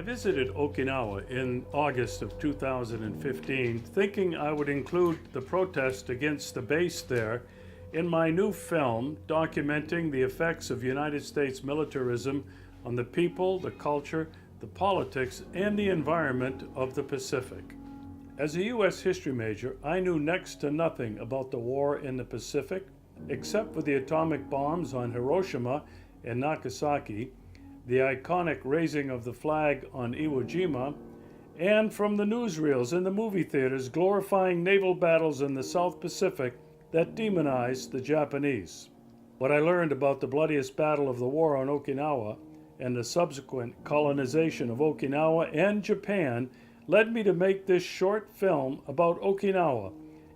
I visited Okinawa in August of 2015, thinking I would include the protest against the base there in my new film documenting the effects of United States militarism on the people, the culture, the politics, and the environment of the Pacific. As a U.S. history major, I knew next to nothing about the war in the Pacific, except for the atomic bombs on Hiroshima and Nagasaki, the iconic raising of the flag on Iwo Jima, and from the newsreels in the movie theaters glorifying naval battles in the South Pacific that demonized the Japanese. What I learned about the bloodiest battle of the war on Okinawa and the subsequent colonization of Okinawa and Japan led me to make this short film about Okinawa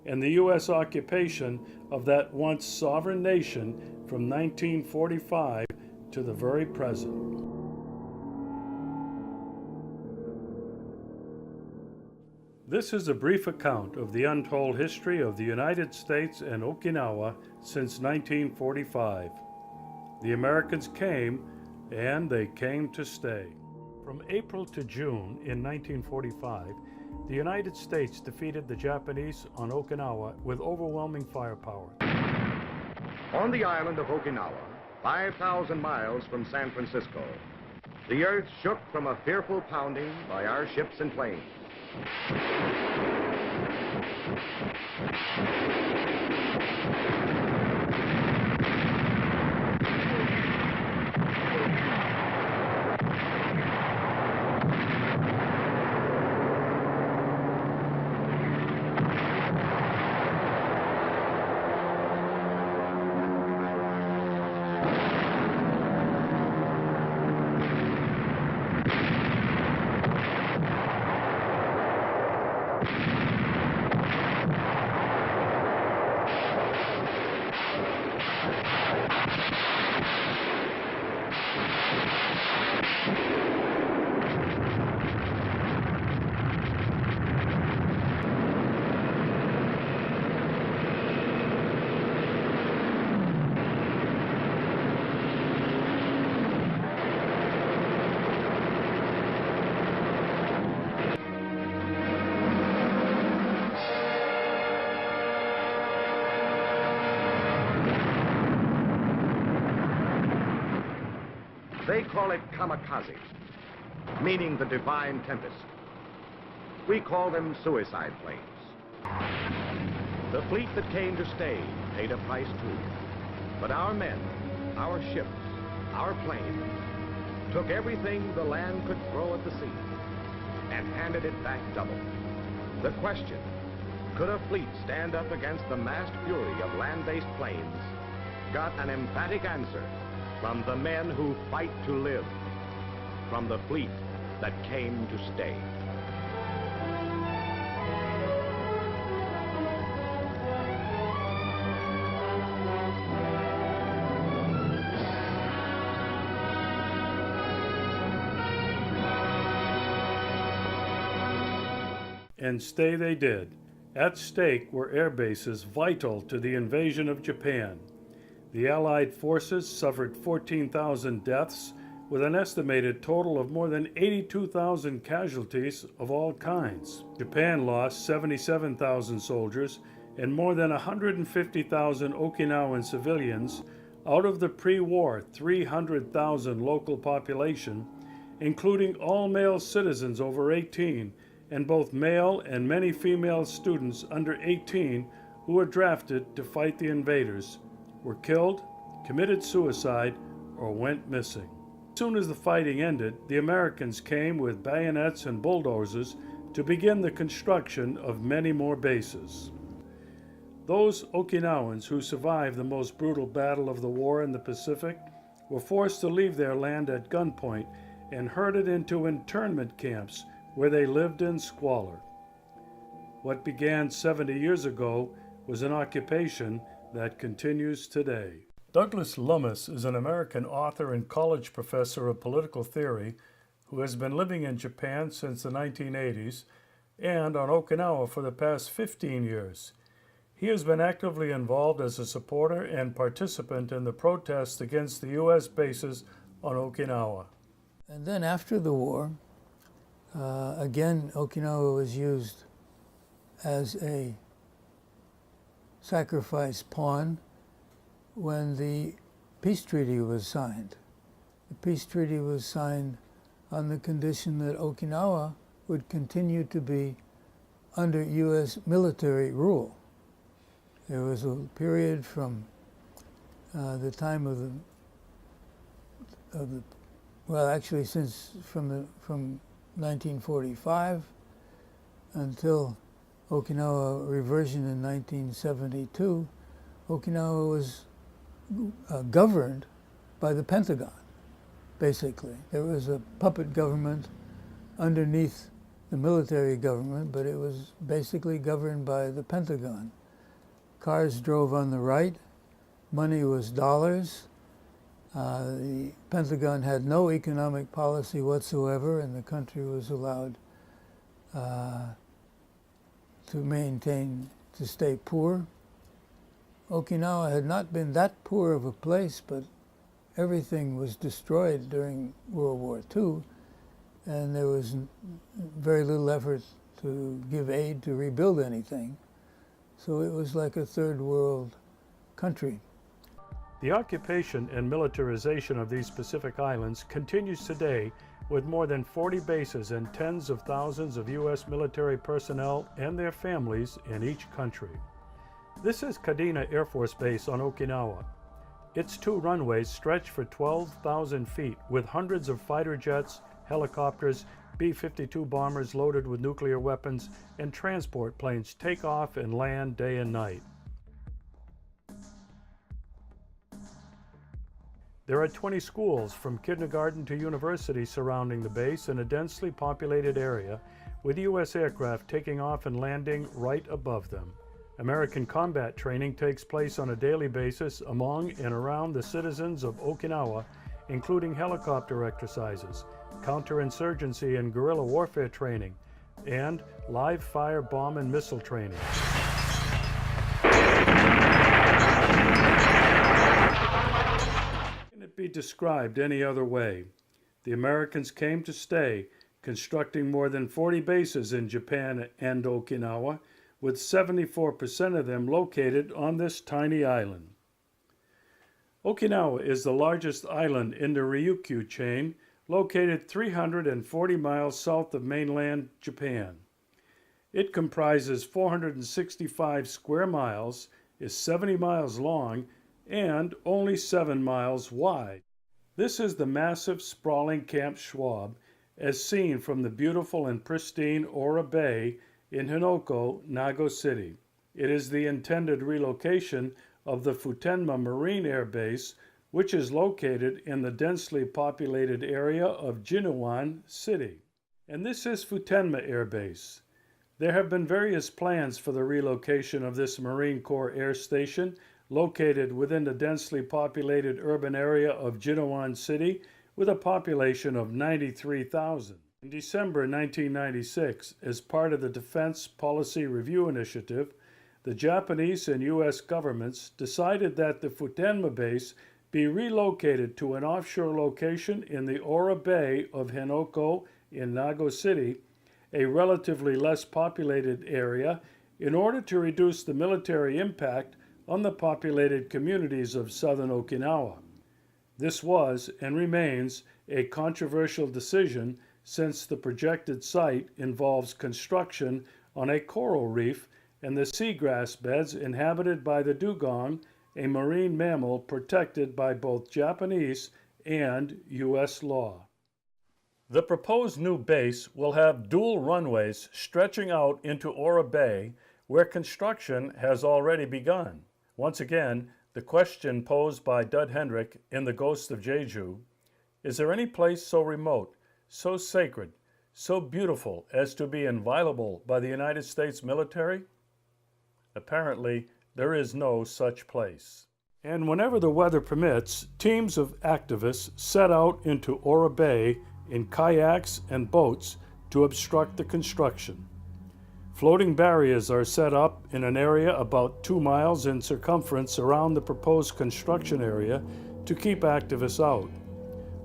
and the U.S. occupation of that once sovereign nation from 1945 to the very present. This is a brief account of the untold history of the United States and Okinawa since 1945. The Americans came, and they came to stay. From April to June in 1945, the United States defeated the Japanese on Okinawa with overwhelming firepower. On the island of Okinawa, 5,000 miles from San Francisco, the earth shook from a fearful pounding by our ships and planes. They call it kamikaze, meaning the divine tempest. We call them suicide planes. The fleet that came to stay paid a price too. But our men, our ships, our planes, took everything the land could throw at the sea and handed it back double. The question, could a fleet stand up against the massed fury of land-based planes, got an emphatic answer from the men who fight to live, from the fleet that came to stay. And stay they did. At stake were air bases vital to the invasion of Japan. The Allied forces suffered 14,000 deaths, with an estimated total of more than 82,000 casualties of all kinds. Japan lost 77,000 soldiers and more than 150,000 Okinawan civilians out of the pre-war 300,000 local population, including all male citizens over 18 and both male and many female students under 18 who were drafted to fight the invaders, were killed, committed suicide, or went missing. As soon as the fighting ended, the Americans came with bayonets and bulldozers to begin the construction of many more bases. Those Okinawans who survived the most brutal battle of the war in the Pacific were forced to leave their land at gunpoint and herded into internment camps where they lived in squalor. What began 70 years ago was an occupation that continues today. Douglas Lummis is an American author and college professor of political theory who has been living in Japan since the 1980s and on Okinawa for the past 15 years. He has been actively involved as a supporter and participant in the protests against the U.S. bases on Okinawa. And then after the war, Again, Okinawa was used as a sacrifice pawn when the peace treaty was signed. The peace treaty was signed on the condition that Okinawa would continue to be under U.S. military rule. There was a period from the time of the well, actually, from 1945 until Okinawa reversion in 1972, Okinawa was governed by the Pentagon, basically. There was a puppet government underneath the military government, but it was basically governed by the Pentagon. Cars drove on the right, money was dollars. The Pentagon had no economic policy whatsoever, and the country was allowed to stay poor. Okinawa had not been that poor of a place, but everything was destroyed during World War II, and there was very little effort to give aid to rebuild anything. So it was like a third world country. The occupation and militarization of these Pacific islands continues today with more than 40 bases and tens of thousands of U.S. military personnel and their families in each country. This is嘉手納 Air Force Base on Okinawa. Its 2 runways stretch for 12,000 feet with hundreds of fighter jets, helicopters, B-52 bombers loaded with nuclear weapons, and transport planes take off and land day and night. There are 20 schools from kindergarten to university surrounding the base in a densely populated area, with U.S. aircraft taking off and landing right above them. American combat training takes place on a daily basis among and around the citizens of Okinawa, including helicopter exercises, counterinsurgency and guerrilla warfare training, and live fire bomb and missile training. Be described any other way. The Americans came to stay, constructing more than 40 bases in Japan and Okinawa, with 74% of them located on this tiny island. Okinawa is the largest island in the Ryukyu chain, located 340 miles south of mainland Japan. It comprises 465 square miles, is 70 miles long, and only 7 miles wide. This is the massive, sprawling Camp Schwab, as seen from the beautiful and pristine Ora Bay in Hinoko, Nago City. It is the intended relocation of the Futenma Marine Air Base, which is located in the densely populated area of Jinuan City. And this is Futenma Air Base. There have been various plans for the relocation of this Marine Corps Air Station, located within the densely populated urban area of Jinuan City with a population of 93,000. In December 1996, as part of the Defense Policy Review Initiative, the Japanese and U.S. governments decided that the Futenma base be relocated to an offshore location in the Ora Bay of Hinoko in Nago City, a relatively less populated area, in order to reduce the military impact on the populated communities of southern Okinawa. This was and remains a controversial decision since the projected site involves construction on a coral reef and the seagrass beds inhabited by the dugong, a marine mammal protected by both Japanese and U.S. law. The proposed new base will have dual runways stretching out into Ora Bay, where construction has already begun. Once again, the question posed by Dud Hendrick in The Ghost of Jeju, is there any place so remote, so sacred, so beautiful as to be inviolable by the United States military? Apparently, there is no such place. And whenever the weather permits, teams of activists set out into Ora Bay in kayaks and boats to obstruct the construction. Floating barriers are set up in an area about 2 miles in circumference around the proposed construction area to keep activists out.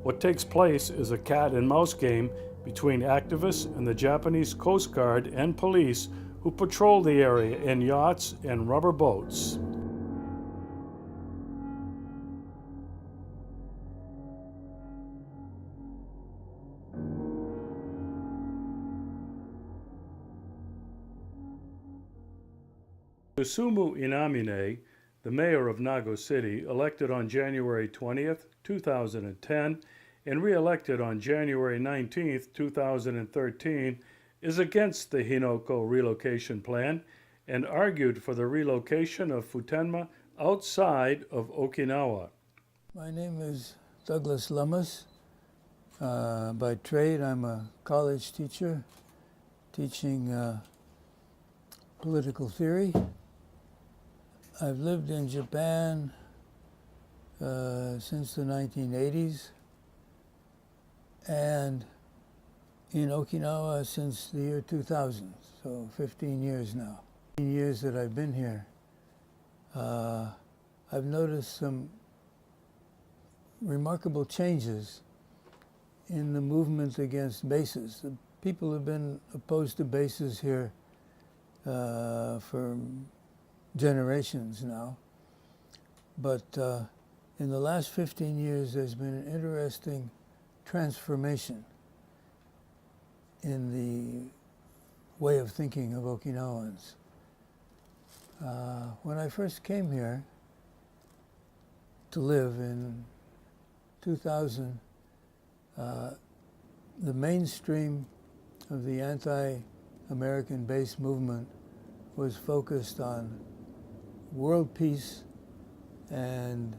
What takes place is a cat and mouse game between activists and the Japanese Coast Guard and police who patrol the area in yachts and rubber boats. Susumu Inamine, the mayor of Nago City, elected on January 20th, 2010, and re-elected on January 19th, 2013, is against the Hinoko relocation plan and argued for the relocation of Futenma outside of Okinawa. My name is Douglas Lummis. By trade, I'm a college teacher teaching political theory. I've lived in Japan since the 1980s and in Okinawa since the year 2000, so 15 years now. 15 years that I've been here, I've noticed some remarkable changes in the movement against bases. The people have been opposed to bases here for generations now, but in the last 15 years there's been an interesting transformation in the way of thinking of Okinawans. When I first came here to live in 2000, the mainstream of the anti-American base movement was focused on world peace and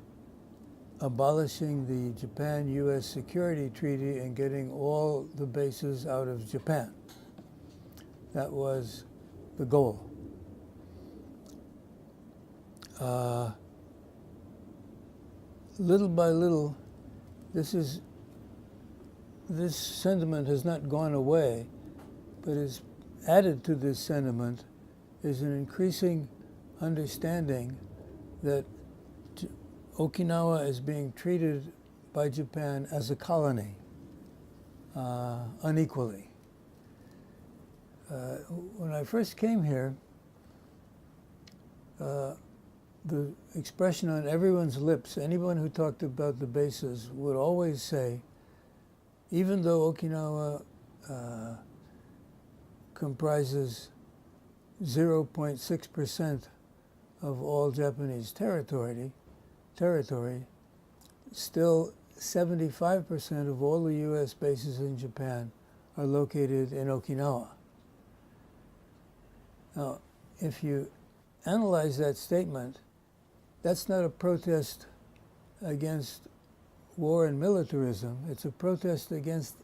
abolishing the Japan-U.S. Security Treaty and getting all the bases out of Japan. That was the goal. Little by little, this sentiment has not gone away, but is added to this sentiment is an increasing understanding that Okinawa is being treated by Japan as a colony, unequally. When I first came here, the expression on everyone's lips, anyone who talked about the bases would always say, even though Okinawa comprises 0.6% of all Japanese territory, still 75% of all the U.S. bases in Japan are located in Okinawa. Now, if you analyze that statement, that's not a protest against war and militarism. It's a protest against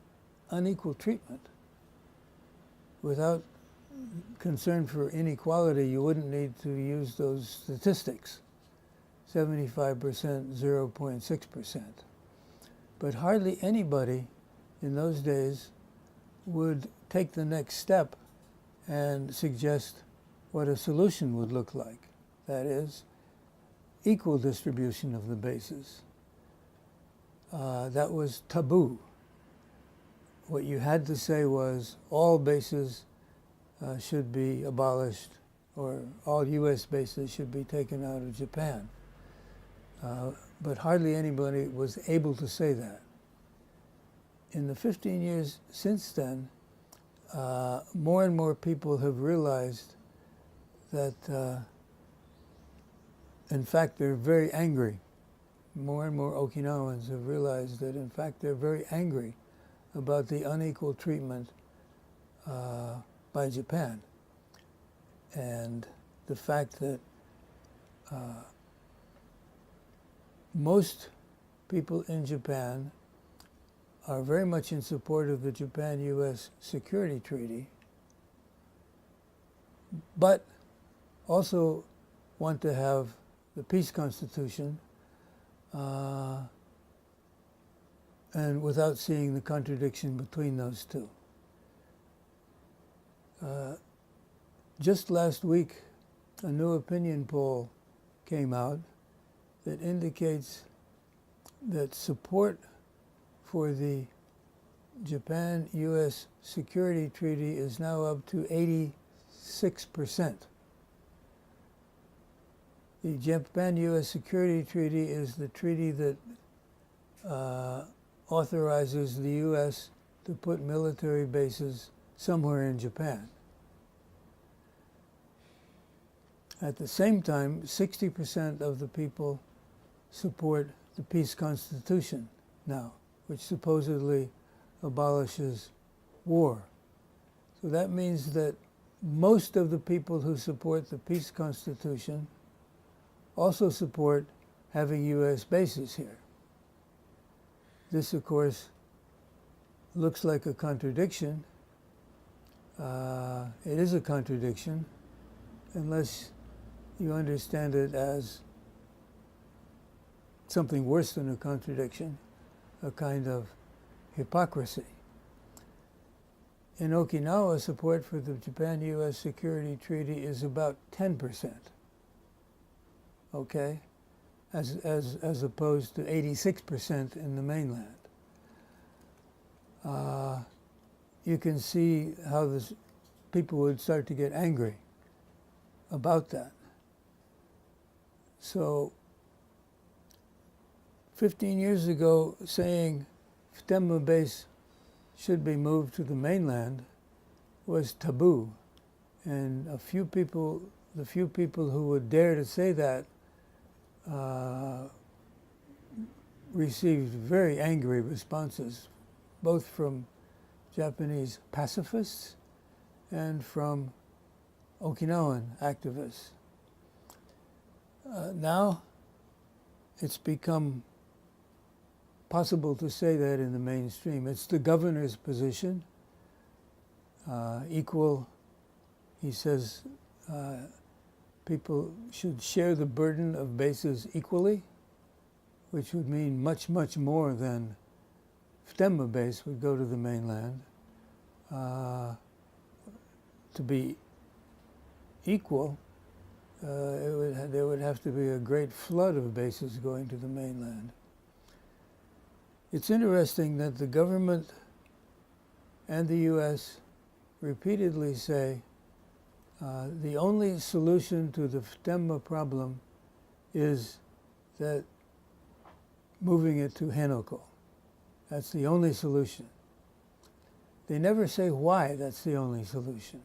unequal treatment. Without concern for inequality, you wouldn't need to use those statistics, 75%, 0.6%. But hardly anybody in those days would take the next step and suggest what a solution would look like. That is, equal distribution of the bases. That was taboo. What you had to say was all bases should be abolished, or all U.S. bases should be taken out of Japan. But hardly anybody was able to say that. In the 15 years since then, more and more people have realized that, in fact, they're very angry. More and more Okinawans have realized that, in fact, they're very angry about the unequal treatment by Japan, and the fact that most people in Japan are very much in support of the Japan-U.S. Security Treaty, but also want to have the peace constitution, and without seeing the contradiction between those two. Just last week, a new opinion poll came out that indicates that support for the Japan-U.S. Security Treaty is now up to 86%. The Japan-U.S. Security Treaty is the treaty that authorizes the U.S. to put military bases somewhere in Japan. At the same time, 60% of the people support the peace constitution now, which supposedly abolishes war. So that means that most of the people who support the peace constitution also support having U.S. bases here. This, of course, looks like a contradiction. It is a contradiction unless you understand it as something worse than a contradiction, a kind of hypocrisy. In Okinawa, support for the Japan-U.S. Security Treaty is about 10%, okay, as opposed to 86% in the mainland. You can see how people would start to get angry about that. So 15 years ago, saying Phtemma base should be moved to the mainland was taboo. And the few people who would dare to say that received very angry responses, both from Japanese pacifists and from Okinawan activists. Now it's become possible to say that in the mainstream. It's the governor's position, equal, he says, people should share the burden of bases equally, which would mean much, much more than Phtemma base would go to the mainland. To be equal, there would have to be a great flood of bases going to the mainland. It's interesting that the government and the U.S. repeatedly say the only solution to the Phtemma problem is that moving it to Henoko. That's the only solution. They never say why that's the only solution.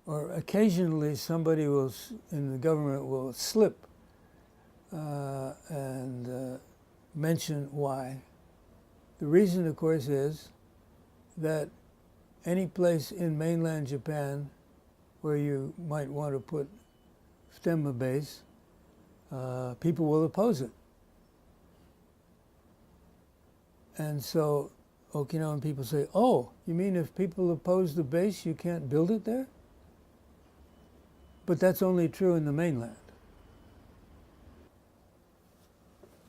Or occasionally somebody in the government will slip and mention why. The reason, of course, is that any place in mainland Japan where you might want to put Phtemma base, people will oppose it. And so Okinawan people say, oh, you mean if people oppose the base, you can't build it there? But that's only true in the mainland.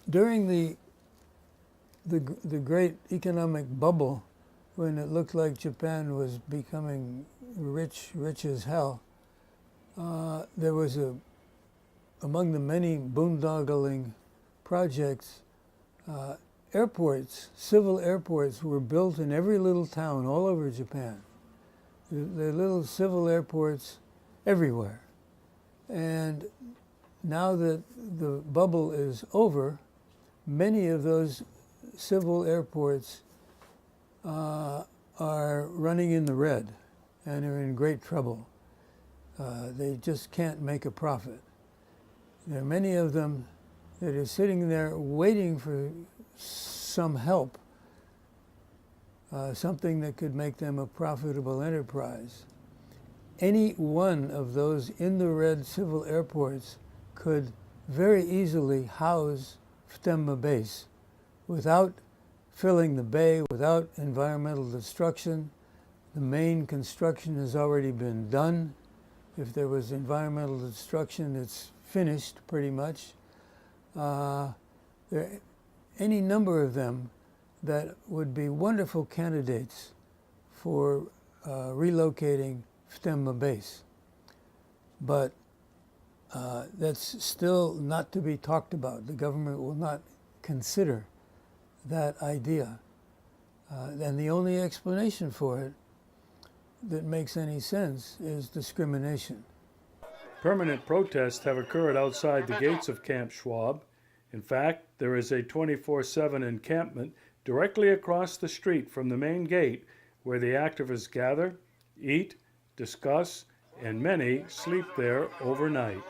During the great economic bubble, when it looked like Japan was becoming rich as hell, there was among the many boondoggling projects, airports, civil airports were built in every little town all over Japan. There are little civil airports everywhere. And now that the bubble is over, many of those civil airports are running in the red and are in great trouble. They just can't make a profit. There are many of them that are sitting there waiting for some help, something that could make them a profitable enterprise. Any one of those in the red civil airports could very easily house Phtemma base without filling the bay, without environmental destruction. The main construction has already been done. If there was environmental destruction, it's finished pretty much. There are any number of them that would be wonderful candidates for relocating Phtemma base. But that's still not to be talked about. The government will not consider that idea. And the only explanation for it that makes any sense is discrimination. Permanent protests have occurred outside the gates of Camp Schwab. In fact, there is a 24/7 encampment directly across the street from the main gate where the activists gather, eat, discuss, and many sleep there overnight.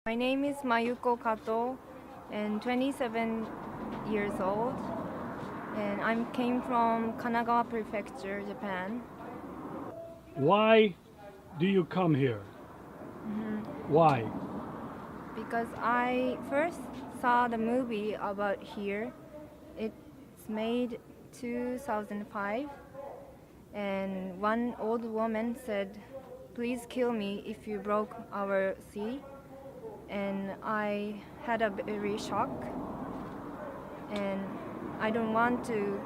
My name is Mayuko Kato, and 27 years old, and I came from Kanagawa Prefecture, Japan. Why do you come here? Why? Because I first saw the movie about here. It's made 2005, and one old woman said, "Please kill me if you broke our sea." And I had a very shock, and I don't want to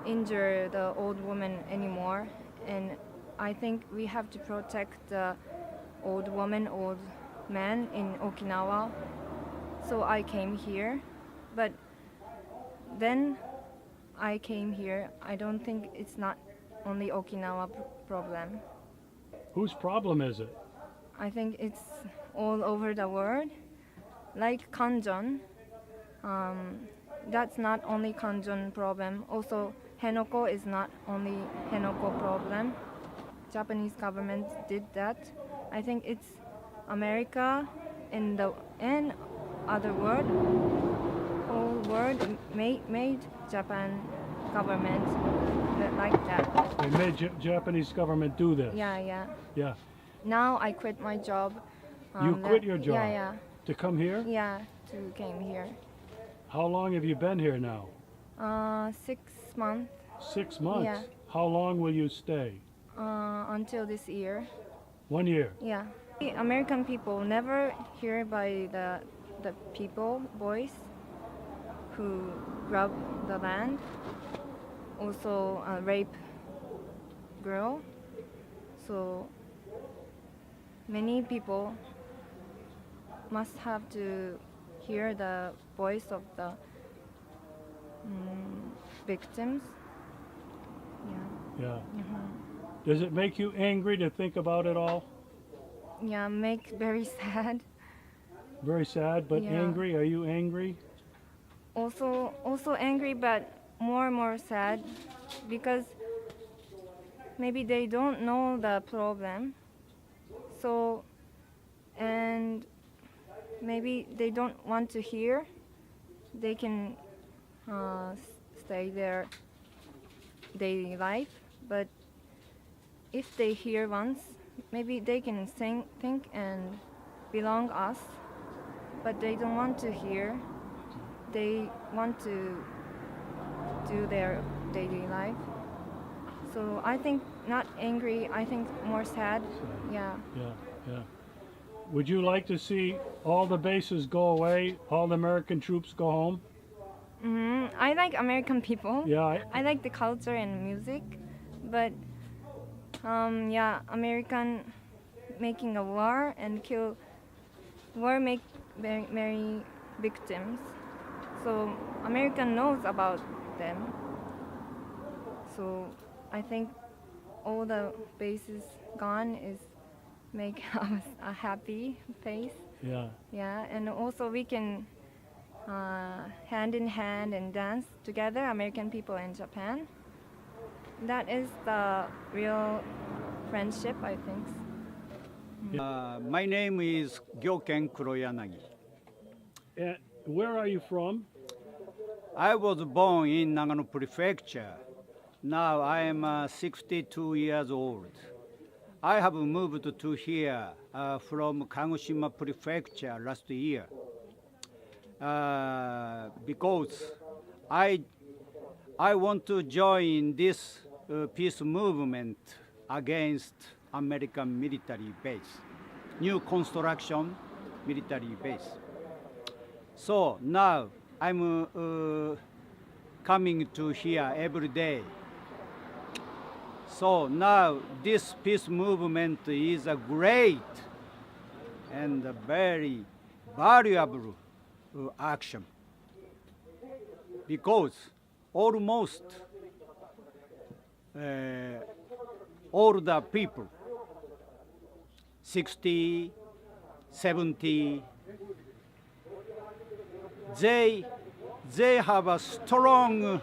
injure the old woman anymore, and I think we have to protect the old woman, old man in Okinawa. So I came here, but then I came here, I don't think it's not only Okinawa problem. Whose problem is it? I think it's all over the world. Like Kanjon, that's not only Kanjon problem. Also, Henoko is not only Henoko problem. Japanese government did that. I think it's America and other world, whole world made Japan government like that. They made Japanese government do this. Yeah. Yeah. Now I quit my job. You quit your job Yeah. to come here? Yeah, to came here. How long have you been here now? 6 months. 6 months? Yeah. How long will you stay? Until this year. 1 year? Yeah. The American people never hear by the people voice who grab the land, also rape girl. So many people must have to hear the voice of the victims. Yeah. Does it make you angry to think about it all? Yeah, make very sad. Very sad, but Yeah. angry? Are you angry? Also angry, but more and more sad because maybe they don't know the problem. So, and maybe they don't want to hear. They can stay their daily life, but if they hear once, maybe they can think and belong us, but they don't want to hear. They want to do their daily life. So I think not angry, I think more sad. Yeah. Yeah. Would you like to see all the bases go away, all the American troops go home? I like American people. Yeah. I like the culture and music, but American making a war and make many victims. So American knows about them. So I think all the bases gone is make us a happy face. Yeah. Yeah, and also we can hand in hand and dance together, American people and Japan. That is the real friendship, I think. My name is Gyoken Kuroyanagi. And where are you from? I was born in Nagano Prefecture. Now I am 62 years old. I have moved to here from Kagoshima Prefecture last year because I want to join this peace movement against American military base, new construction military base. So now I'm coming to here every day. So now this peace movement is a great and a very valuable action because almost all the people, 60, 70, they have a strong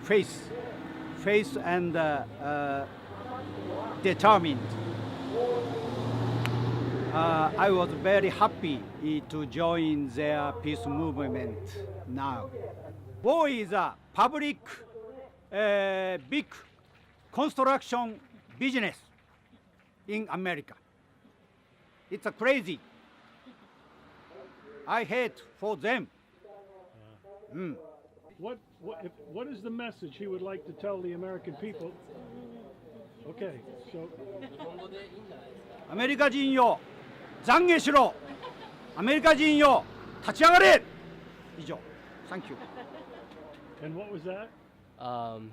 faith and determined. I was very happy to join their peace movement now. War is a public big construction business in America. It's a crazy. I hate for them. What is the message he would like to tell the American people? Okay, so アメリカ人よ、懺悔しろ。アメリカ人よ、立ち上がれ。以上。Thank you. and what was that?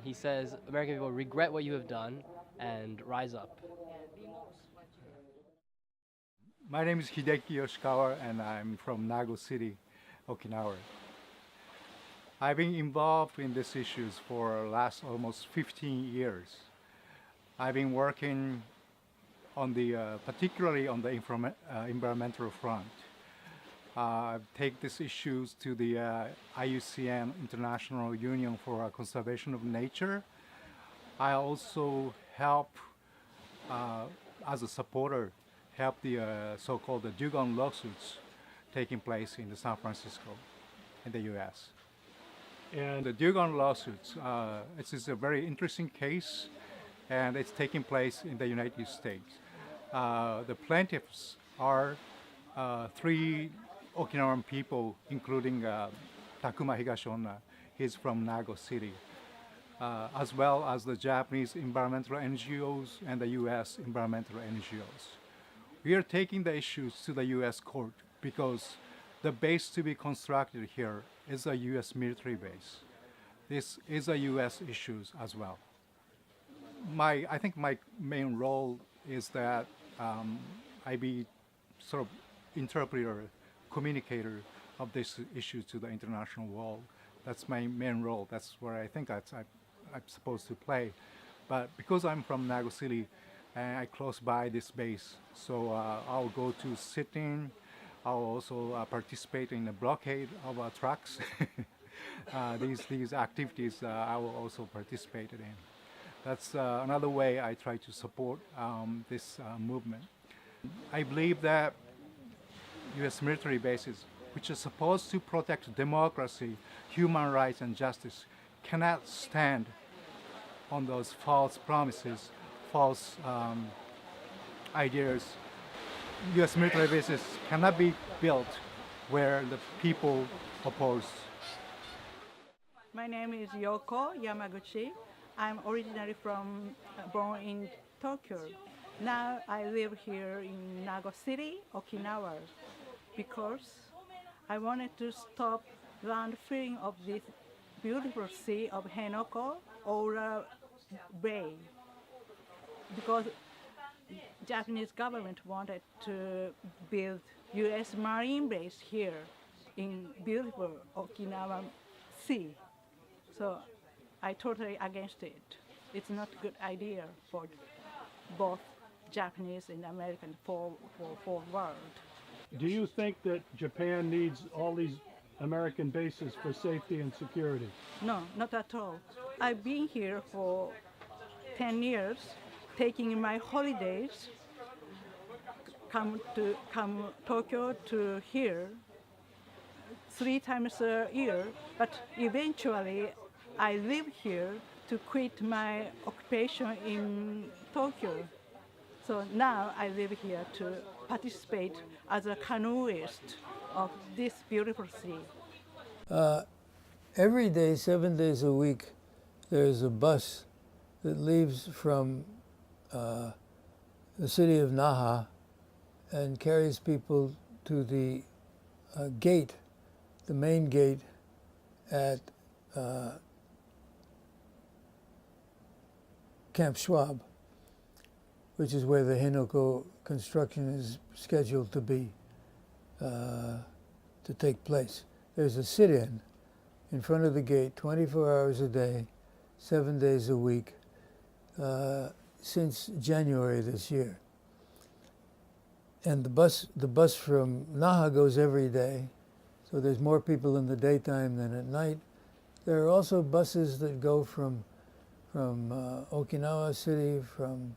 He says, American people regret what you have done and rise up. My name is Hideki Yoshikawa, and I'm from Nago City, Okinawa. I've been involved in these issues for the last almost 15 years. I've been working on particularly on the environmental front. I take these issues to the IUCN, International Union for Conservation of Nature. I also help, as a supporter, help the so-called the Dugon lawsuits taking place in San Francisco, in the U.S. And the Dugon lawsuits, it is a very interesting case, and it's taking place in the United States. The plaintiffs are 3 Okinawan people, including Takuma Higashonna. He's from Nago City, as well as the Japanese environmental NGOs and the U.S. environmental NGOs. We are taking the issues to the U.S. court because the base to be constructed here is a U.S. military base. This is a U.S. issue as well. I think my main role is that I be sort of interpreter, communicator of this issue to the international world. That's my main role. That's where I think I'm supposed to play. But because I'm from Nago City, I close by this base, so I'll go to sit-in. I'll also participate in the blockade of trucks. These activities I will also participate in. That's another way I try to support this movement. I believe that U.S. military bases, which are supposed to protect democracy, human rights, and justice, cannot stand on those false promises, false ideas. U.S. military bases cannot be built where the people oppose. My name is Yoko Yamaguchi. I'm originally born in Tokyo. Now I live here in Nago City, Okinawa, because I wanted to stop landfilling of this beautiful sea of Henoko, Ora Bay, because Japanese government wanted to build U.S. Marine base here in beautiful Okinawa Sea. So I totally against it. it's not a good idea for both Japanese and American for world. Do you think that Japan needs all these American bases for safety and security? No, not at all. I've been here for 10 years, taking my holidays, come Tokyo to here 3 times a year, but eventually I live here to quit my occupation in Tokyo. So now I live here to participate as a canoeist of this beautiful sea. Every day, 7 days a week, there's a bus that leaves from the city of Naha and carries people to the gate, the main gate at Camp Schwab, which is where the Hinoko construction is scheduled to be, to take place. There's a sit-in in front of the gate 24 hours a day, 7 days a week, since January this year. And the bus from Naha goes every day, so there's more people in the daytime than at night. There are also buses that go from Okinawa City, from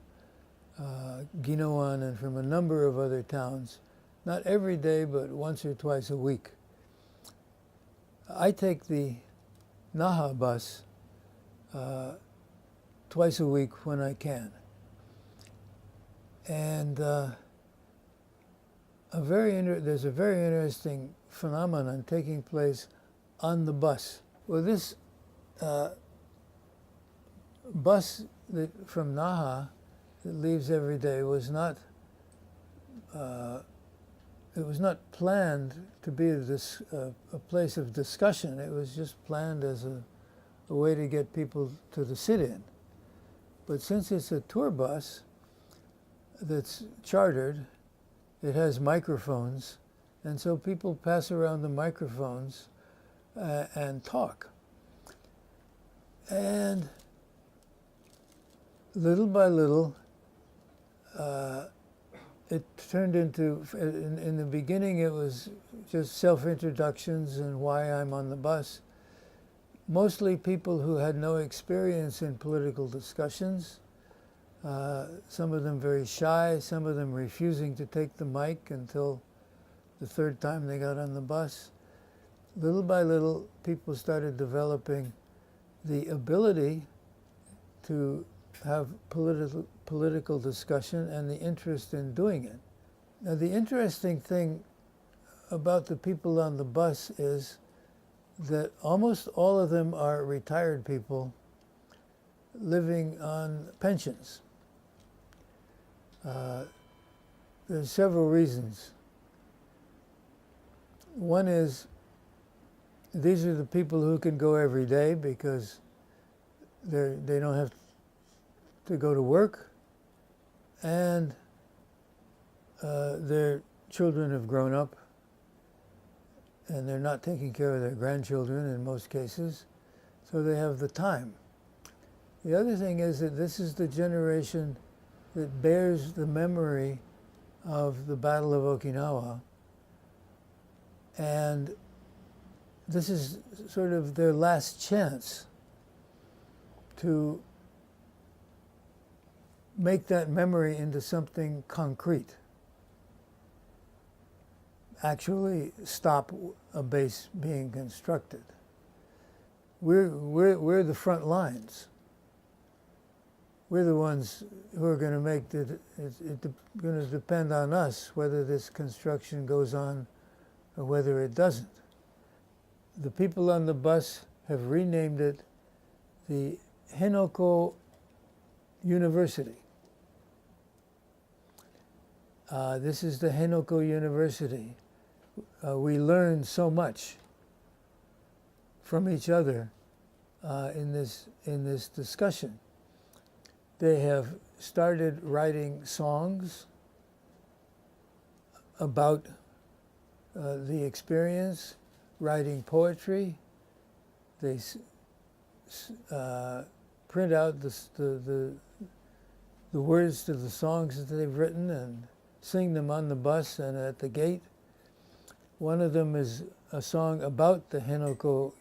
Ginowan, and from a number of other towns. Not every day, but once or twice a week. I take the Naha bus twice a week when I can. And there's a very interesting phenomenon taking place on the bus. Well, this bus from Naha that leaves every day was not planned to be a place of discussion. It was just planned as a way to get people to the sit-in. But since it's a tour bus that's chartered, it has microphones, and so people pass around the microphones and talk. And little by little, it turned into, in the beginning it was just self-introductions and why I'm on the bus. Mostly people who had no experience in political discussions, some of them very shy, some of them refusing to take the mic until the third time they got on the bus. Little by little, people started developing the ability to have political discussion and the interest in doing it. Now, the interesting thing about the people on the bus is that almost all of them are retired people living on pensions. There's several reasons. One is these are the people who can go every day because they don't have to go to work, and their children have grown up and they're not taking care of their grandchildren in most cases, so they have the time. The other thing is that this is the generation that bears the memory of the Battle of Okinawa, and this is sort of their last chance to make that memory into something concrete. Actually stop a base being constructed. We're the front lines. We're the ones who are going to make it's going to depend on us whether this construction goes on or whether it doesn't. The people on the bus have renamed it the Hinoko University. This is the Hinoko University. We learn so much from each other in this discussion. They have started writing songs about the experience, writing poetry. They print out the words to the songs that they've written and sing them on the bus and at the gate. One of them is a song about the Henoko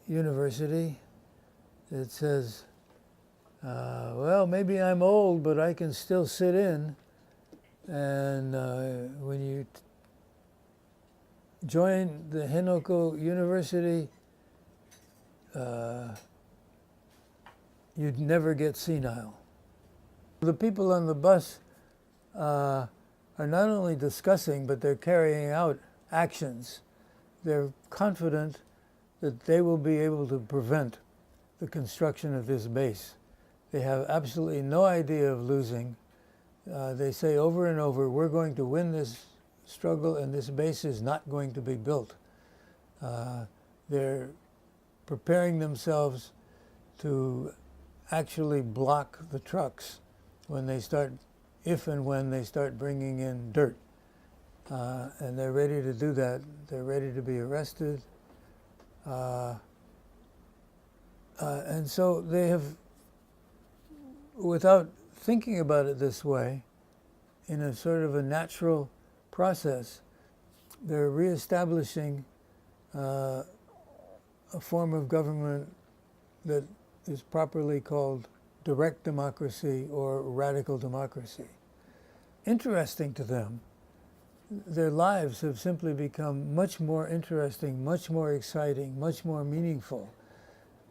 University. It says, well, maybe I'm old, but I can still sit in. And when you join the Henoko University, you'd never get senile. The people on the bus are not only discussing, but they're carrying out actions. They're confident that they will be able to prevent the construction of this base. They have absolutely no idea of losing. They say over and over, we're going to win this struggle and this base is not going to be built. They're preparing themselves to actually block the trucks when they start, if and when they start bringing in dirt. And they're ready to do that. They're ready to be arrested. And so they have, without thinking about it this way, in a sort of a natural process, they're reestablishing a form of government that is properly called direct democracy or radical democracy. Interesting to them, their lives have simply become much more interesting, much more exciting, much more meaningful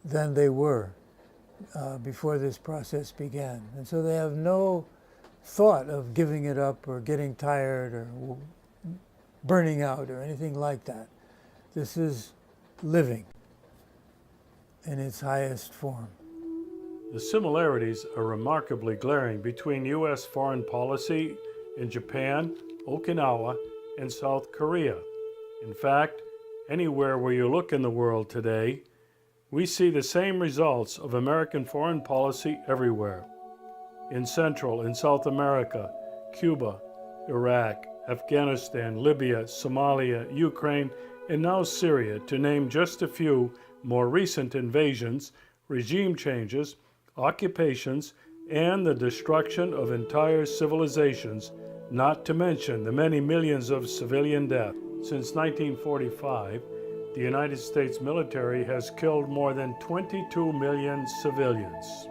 than they were before this process began. And so they have no thought of giving it up or getting tired or burning out or anything like that. This is living in its highest form. The similarities are remarkably glaring between U.S. foreign policy in Japan, Okinawa, and South Korea. In fact, anywhere where you look in the world today, we see the same results of American foreign policy everywhere. In Central and South America, Cuba, Iraq, Afghanistan, Libya, Somalia, Ukraine, and now Syria, to name just a few more recent invasions, regime changes, occupations, and the destruction of entire civilizations, not to mention the many millions of civilian deaths. Since 1945, the United States military has killed more than 22 million civilians.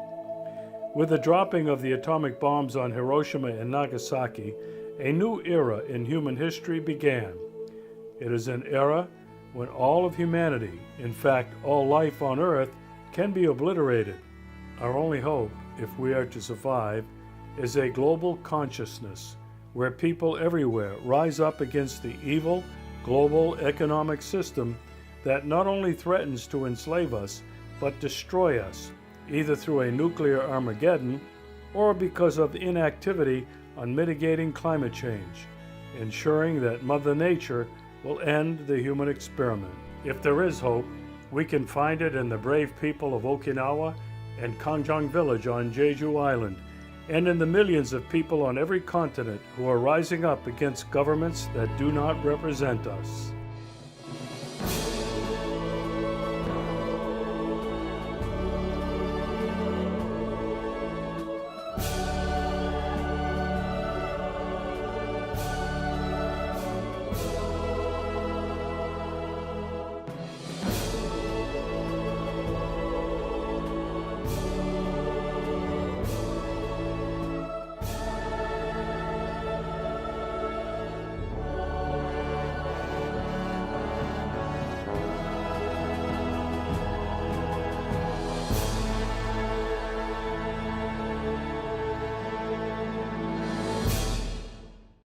With the dropping of the atomic bombs on Hiroshima and Nagasaki, a new era in human history began. It is an era when all of humanity, in fact all life on Earth, can be obliterated. Our only hope, if we are to survive, is a global consciousness where people everywhere rise up against the evil global economic system that not only threatens to enslave us, but destroy us, either through a nuclear Armageddon or because of inactivity on mitigating climate change, ensuring that Mother Nature will end the human experiment. If there is hope, we can find it in the brave people of Okinawa and Kanjang Village on Jeju Island, and in the millions of people on every continent who are rising up against governments that do not represent us.